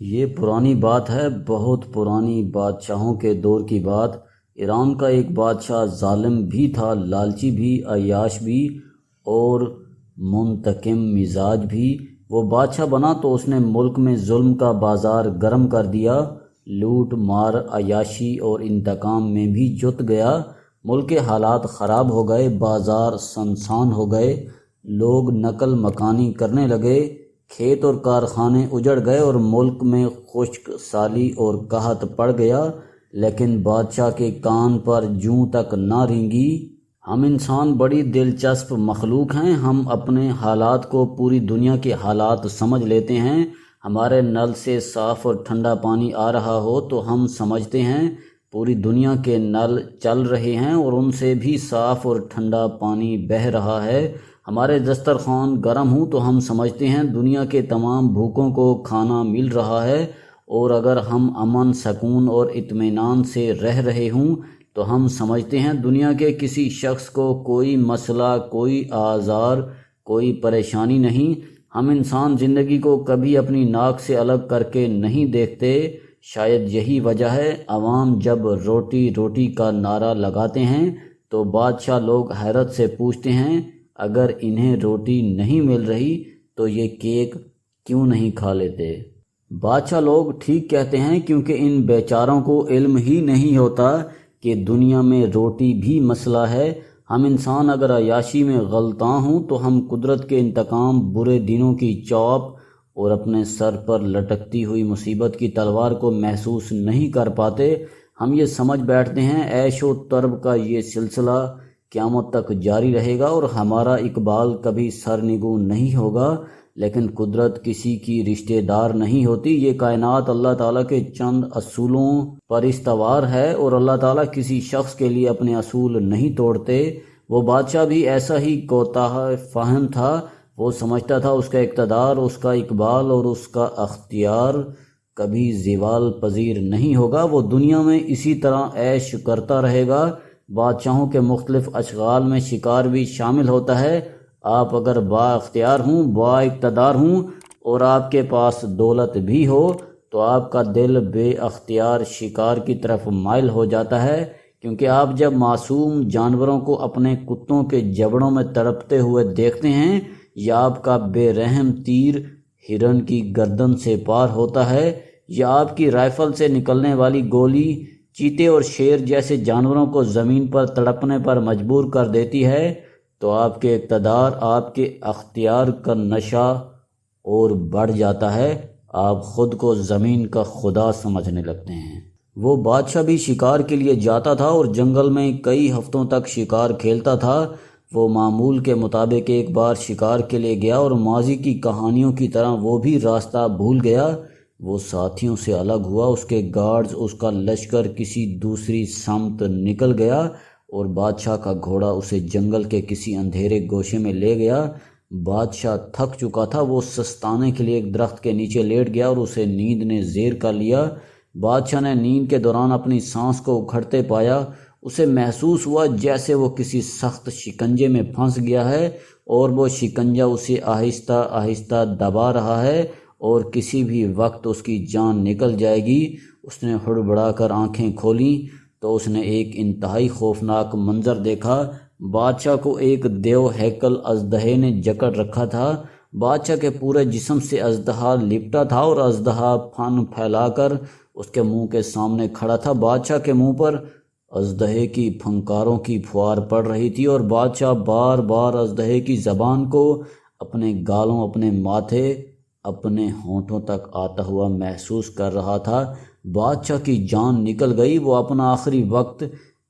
یہ پرانی بات ہے، بہت پرانی بادشاہوں کے دور کی بات۔ ایران کا ایک بادشاہ ظالم بھی تھا، لالچی بھی، عیاش بھی اور منتقم مزاج بھی۔ وہ بادشاہ بنا تو اس نے ملک میں ظلم کا بازار گرم کر دیا، لوٹ مار، عیاشی اور انتقام میں بھی جت گیا۔ ملک کے حالات خراب ہو گئے، بازار سنسان ہو گئے، لوگ نقل مکانی کرنے لگے، کھیت اور کارخانے اجڑ گئے اور ملک میں خشک سالی اور قحط پڑ گیا۔ لیکن بادشاہ کے کان پر جوں تک نہ رینگی۔ ہم انسان بڑی دلچسپ مخلوق ہیں، ہم اپنے حالات کو پوری دنیا کے حالات سمجھ لیتے ہیں۔ ہمارے نل سے صاف اور ٹھنڈا پانی آ رہا ہو تو ہم سمجھتے ہیں پوری دنیا کے نل چل رہے ہیں اور ان سے بھی صاف اور ٹھنڈا پانی بہہ رہا ہے۔ ہمارے دسترخوان گرم ہوں تو ہم سمجھتے ہیں دنیا کے تمام بھوکوں کو کھانا مل رہا ہے، اور اگر ہم امن، سکون اور اطمینان سے رہ رہے ہوں تو ہم سمجھتے ہیں دنیا کے کسی شخص کو کوئی مسئلہ، کوئی آزار، کوئی پریشانی نہیں۔ ہم انسان زندگی کو کبھی اپنی ناک سے الگ کر کے نہیں دیکھتے۔ شاید یہی وجہ ہے عوام جب روٹی روٹی کا نعرہ لگاتے ہیں تو بادشاہ لوگ حیرت سے پوچھتے ہیں اگر انہیں روٹی نہیں مل رہی تو یہ کیک کیوں نہیں کھا لیتے؟ بادشاہ لوگ ٹھیک کہتے ہیں، کیونکہ ان بیچاروں کو علم ہی نہیں ہوتا کہ دنیا میں روٹی بھی مسئلہ ہے۔ ہم انسان اگر عیاشی میں غلطاں ہوں تو ہم قدرت کے انتقام، برے دنوں کی چوب اور اپنے سر پر لٹکتی ہوئی مصیبت کی تلوار کو محسوس نہیں کر پاتے۔ ہم یہ سمجھ بیٹھتے ہیں عیش و طرب کا یہ سلسلہ قیامت تک جاری رہے گا اور ہمارا اقبال کبھی سرنگوں نہیں ہوگا۔ لیکن قدرت کسی کی رشتہ دار نہیں ہوتی، یہ کائنات اللہ تعالیٰ کے چند اصولوں پر استوار ہے اور اللہ تعالیٰ کسی شخص کے لیے اپنے اصول نہیں توڑتے۔ وہ بادشاہ بھی ایسا ہی کوتاہ فہم تھا، وہ سمجھتا تھا اس کا اقتدار، اس کا اقبال اور اس کا اختیار کبھی زوال پذیر نہیں ہوگا۔ وہ دنیا میں اسی طرح عیش کرتا رہے گا۔ بادشاہوں کے مختلف اشغال میں شکار بھی شامل ہوتا ہے۔ آپ اگر با اختیار ہوں، با اقتدار ہوں اور آپ کے پاس دولت بھی ہو تو آپ کا دل بے اختیار شکار کی طرف مائل ہو جاتا ہے، کیونکہ آپ جب معصوم جانوروں کو اپنے کتوں کے جبڑوں میں تڑپتے ہوئے دیکھتے ہیں یا آپ کا بے رحم تیر ہرن کی گردن سے پار ہوتا ہے یا آپ کی رائفل سے نکلنے والی گولی چیتے اور شیر جیسے جانوروں کو زمین پر تڑپنے پر مجبور کر دیتی ہے، تو آپ کے اقتدار، آپ کے اختیار کا نشہ اور بڑھ جاتا ہے، آپ خود کو زمین کا خدا سمجھنے لگتے ہیں۔ وہ بادشاہ بھی شکار کے لیے جاتا تھا اور جنگل میں کئی ہفتوں تک شکار کھیلتا تھا۔ وہ معمول کے مطابق ایک بار شکار کے لیے گیا اور ماضی کی کہانیوں کی طرح وہ بھی راستہ بھول گیا۔ وہ ساتھیوں سے الگ ہوا، اس کے گارڈز، اس کا لشکر کسی دوسری سمت نکل گیا اور بادشاہ کا گھوڑا اسے جنگل کے کسی اندھیرے گوشے میں لے گیا۔ بادشاہ تھک چکا تھا، وہ سستانے کے لیے ایک درخت کے نیچے لیٹ گیا اور اسے نیند نے زیر کر لیا۔ بادشاہ نے نیند کے دوران اپنی سانس کو اکھڑتے پایا۔ اسے محسوس ہوا جیسے وہ کسی سخت شکنجے میں پھنس گیا ہے اور وہ شکنجہ اسے آہستہ آہستہ دبا رہا ہے اور کسی بھی وقت اس کی جان نکل جائے گی۔ اس نے ہڑبڑا کر آنکھیں کھولیں تو اس نے ایک انتہائی خوفناک منظر دیکھا۔ بادشاہ کو ایک دیو ہیکل اژدہے نے جکڑ رکھا تھا۔ بادشاہ کے پورے جسم سے اژدہا لپٹا تھا اور اژدہا پھن پھیلا کر اس کے منہ کے سامنے کھڑا تھا۔ بادشاہ کے منہ پر اژدہے کی پھنکاروں کی پھوار پڑ رہی تھی اور بادشاہ بار بار اژدہے کی زبان کو اپنے گالوں، اپنے ماتھے، اپنے ہونٹوں تک آتا ہوا محسوس کر رہا تھا۔ بادشاہ کی جان نکل گئی، وہ اپنا آخری وقت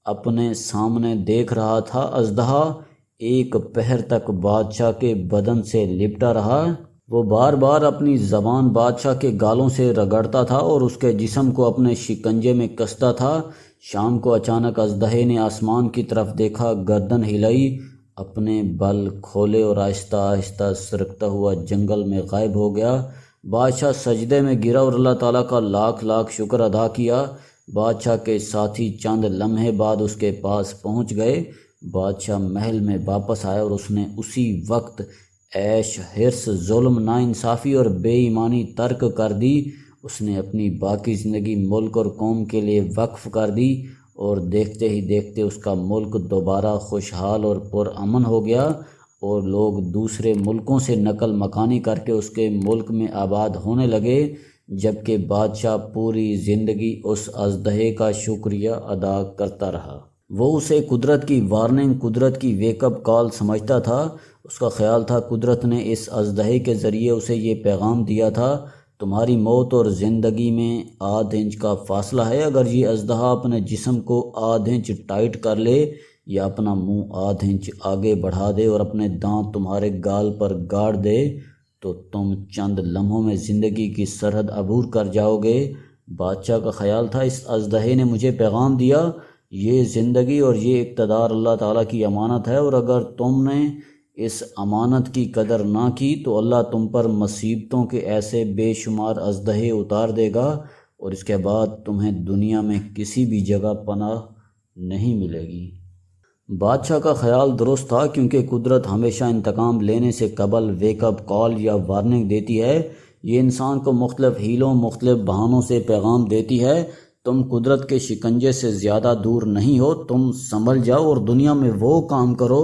اپنے سامنے دیکھ رہا تھا۔ اژدہا ایک پہر تک بادشاہ کے بدن سے لپٹا رہا۔ وہ بار بار اپنی زبان بادشاہ کے گالوں سے رگڑتا تھا اور اس کے جسم کو اپنے شکنجے میں کستا تھا۔ شام کو اچانک اژدہے نے آسمان کی طرف دیکھا، گردن ہلائی، اپنے بل کھولے اور آہستہ آہستہ سرکتا ہوا جنگل میں غائب ہو گیا۔ بادشاہ سجدے میں گرا اور اللہ تعالیٰ کا لاکھ لاکھ شکر ادا کیا۔ بادشاہ کے ساتھی چند لمحے بعد اس کے پاس پہنچ گئے۔ بادشاہ محل میں واپس آیا اور اس نے اسی وقت عیش، حرص، ظلم، ناانصافی اور بے ایمانی ترک کر دی۔ اس نے اپنی باقی زندگی ملک اور قوم کے لیے وقف کر دی، اور دیکھتے ہی دیکھتے اس کا ملک دوبارہ خوشحال اور پرامن ہو گیا، اور لوگ دوسرے ملکوں سے نقل مکانی کر کے اس کے ملک میں آباد ہونے لگے، جبکہ بادشاہ پوری زندگی اس اژدہے کا شکریہ ادا کرتا رہا۔ وہ اسے قدرت کی وارننگ، قدرت کی ویک اپ کال سمجھتا تھا۔ اس کا خیال تھا قدرت نے اس اژدہے کے ذریعے اسے یہ پیغام دیا تھا، تمہاری موت اور زندگی میں آدھ انچ کا فاصلہ ہے، اگر یہ اژدہا اپنے جسم کو آدھ انچ ٹائٹ کر لے یا اپنا منہ آدھ انچ آگے بڑھا دے اور اپنے دانت تمہارے گال پر گاڑ دے تو تم چند لمحوں میں زندگی کی سرحد عبور کر جاؤ گے۔ بادشاہ کا خیال تھا اس اژدہے نے مجھے پیغام دیا، یہ زندگی اور یہ اقتدار اللہ تعالیٰ کی امانت ہے، اور اگر تم نے اس امانت کی قدر نہ کی تو اللہ تم پر مصیبتوں کے ایسے بے شمار اژدہے اتار دے گا، اور اس کے بعد تمہیں دنیا میں کسی بھی جگہ پناہ نہیں ملے گی۔ بادشاہ کا خیال درست تھا، کیونکہ قدرت ہمیشہ انتقام لینے سے قبل ویک اپ کال یا وارننگ دیتی ہے۔ یہ انسان کو مختلف ہیلوں، مختلف بہانوں سے پیغام دیتی ہے، تم قدرت کے شکنجے سے زیادہ دور نہیں ہو، تم سنبھل جاؤ اور دنیا میں وہ کام کرو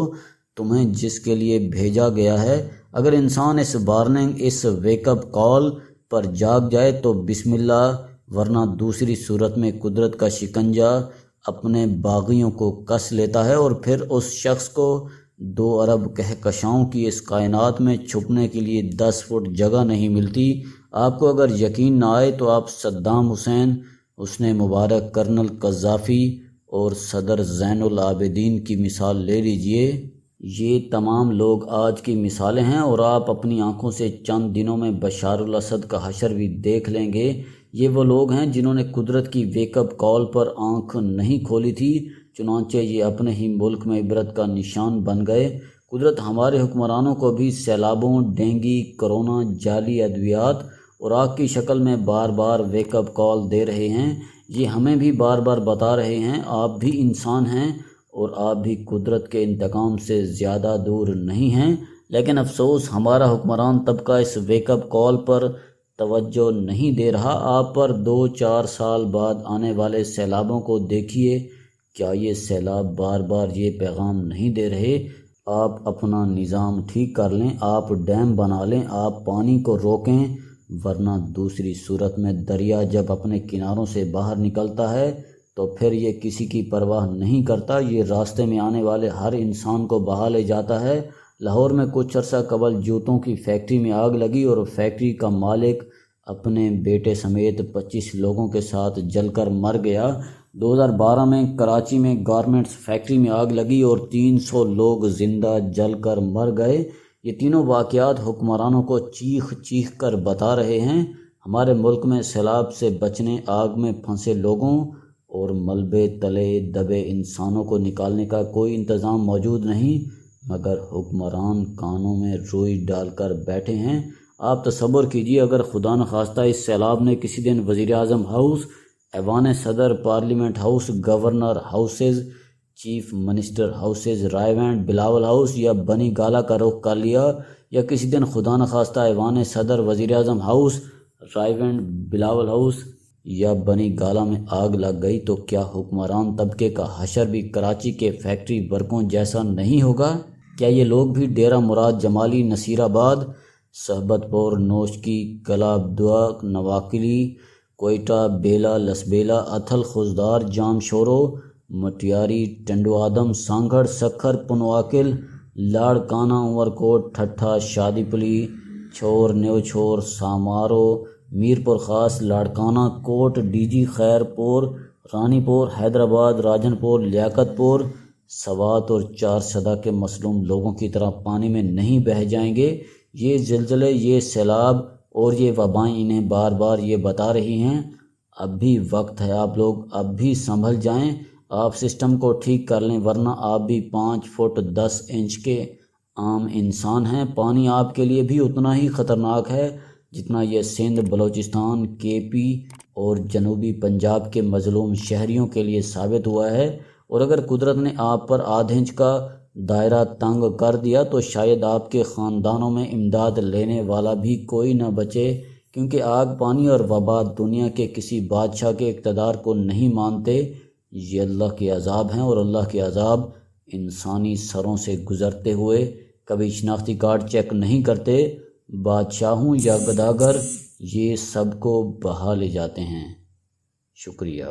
تمہیں جس کے لیے بھیجا گیا ہے۔ اگر انسان اس وارننگ، اس ویک اپ کال پر جاگ جائے تو بسم اللہ، ورنہ دوسری صورت میں قدرت کا شکنجہ اپنے باغیوں کو کس لیتا ہے، اور پھر اس شخص کو 2 ارب کہکشاؤں کی اس کائنات میں چھپنے کے لیے 10 فٹ جگہ نہیں ملتی۔ آپ کو اگر یقین نہ آئے تو آپ صدام حسین، حسنِ مبارک، کرنل قذافی اور صدر زین العابدین کی مثال لے لیجئے۔ یہ تمام لوگ آج کی مثالیں ہیں، اور آپ اپنی آنکھوں سے چند دنوں میں بشار الاسد کا حشر بھی دیکھ لیں گے۔ یہ وہ لوگ ہیں جنہوں نے قدرت کی ویک اپ کال پر آنکھ نہیں کھولی تھی، چنانچہ یہ اپنے ہی ملک میں عبرت کا نشان بن گئے۔ قدرت ہمارے حکمرانوں کو بھی سیلابوں، ڈینگی، کرونا، جعلی ادویات اور آگ کی شکل میں بار بار ویک اپ کال دے رہے ہیں۔ یہ ہمیں بھی بار بار بتا رہے ہیں آپ بھی انسان ہیں اور آپ بھی قدرت کے انتقام سے زیادہ دور نہیں ہیں، لیکن افسوس ہمارا حکمران طبقہ اس ویک اپ کال پر توجہ نہیں دے رہا۔ آپ پر 2-4 سال بعد آنے والے سیلابوں کو دیکھیے، کیا یہ سیلاب بار بار یہ پیغام نہیں دے رہے آپ اپنا نظام ٹھیک کر لیں، آپ ڈیم بنا لیں، آپ پانی کو روکیں، ورنہ دوسری صورت میں دریا جب اپنے کناروں سے باہر نکلتا ہے تو پھر یہ کسی کی پرواہ نہیں کرتا، یہ راستے میں آنے والے ہر انسان کو بہا لے جاتا ہے۔ لاہور میں کچھ عرصہ قبل جوتوں کی فیکٹری میں آگ لگی اور فیکٹری کا مالک اپنے بیٹے سمیت 25 لوگوں کے ساتھ جل کر مر گیا۔ 2012 میں کراچی میں گارمنٹس فیکٹری میں آگ لگی اور 300 لوگ زندہ جل کر مر گئے۔ یہ تینوں واقعات حکمرانوں کو چیخ چیخ کر بتا رہے ہیں ہمارے ملک میں سیلاب سے بچنے، آگ میں پھنسے لوگوں اور ملبے تلے دبے انسانوں کو نکالنے کا کوئی انتظام موجود نہیں، مگر حکمران کانوں میں روئی ڈال کر بیٹھے ہیں۔ آپ تصور کیجئے اگر خدا نخواستہ اس سیلاب نے کسی دن وزیر اعظم house, Aiwan Sadr, parliament house, governor houses, chief minister houses, Raiwind, Bilawal house یا بنی گالہ کا رخ کر لیا، یا کسی دن خدا نخواستہ ایوان صدر، وزیر اعظم ہاؤس، رائے وینڈ، بلاول ہاؤس یا بنی گالہ میں آگ لگ گئی تو کیا حکمران طبقے کا حشر بھی کراچی کے فیکٹری ورکروں جیسا نہیں ہوگا؟ کیا یہ لوگ بھی ڈیرہ مراد جمالی، نصیر آباد، صحبت پور، نوشکی، کلا عبدہ، نواکلی، کوئٹہ، بیلا، لسبیلا، اتھل، خوزدار، جام شورو، مٹیاری، ٹنڈو آدم، سانگھڑ، سکھر، پنواکل، لاڑکانہ، عمرکوٹ، ٹھٹھہ، شادی پلی، چھور، نیو چھور، سامارو، میرپور خاص، لاڑکانہ، کوٹ، ڈی جی، خیر پور، رانی پور، حیدرآباد، راجن پور، لیاقت پور، سوات اور چارسدہ کے مظلوم لوگوں کی طرح پانی میں نہیں بہہ جائیں گے۔ یہ زلزلے، یہ سیلاب اور یہ وبائیں انہیں بار بار یہ بتا رہی ہیں اب بھی وقت ہے، آپ لوگ اب بھی سنبھل جائیں، آپ سسٹم کو ٹھیک کر لیں، ورنہ آپ بھی 5 فٹ 10 انچ کے عام انسان ہیں۔ پانی آپ کے لیے بھی اتنا ہی خطرناک ہے جتنا یہ سندھ، بلوچستان، کے پی اور جنوبی پنجاب کے مظلوم شہریوں کے لیے ثابت ہوا ہے، اور اگر قدرت نے آپ پر آدھ انچ کا دائرہ تنگ کر دیا تو شاید آپ کے خاندانوں میں امداد لینے والا بھی کوئی نہ بچے۔ کیونکہ آگ، پانی اور وبا دنیا کے کسی بادشاہ کے اقتدار کو نہیں مانتے، یہ اللہ کے عذاب ہیں، اور اللہ کے عذاب انسانی سروں سے گزرتے ہوئے کبھی شناختی کارڈ چیک نہیں کرتے، بادشاہوں یا گداگر یہ سب کو بہا لے جاتے ہیں۔ شکریہ۔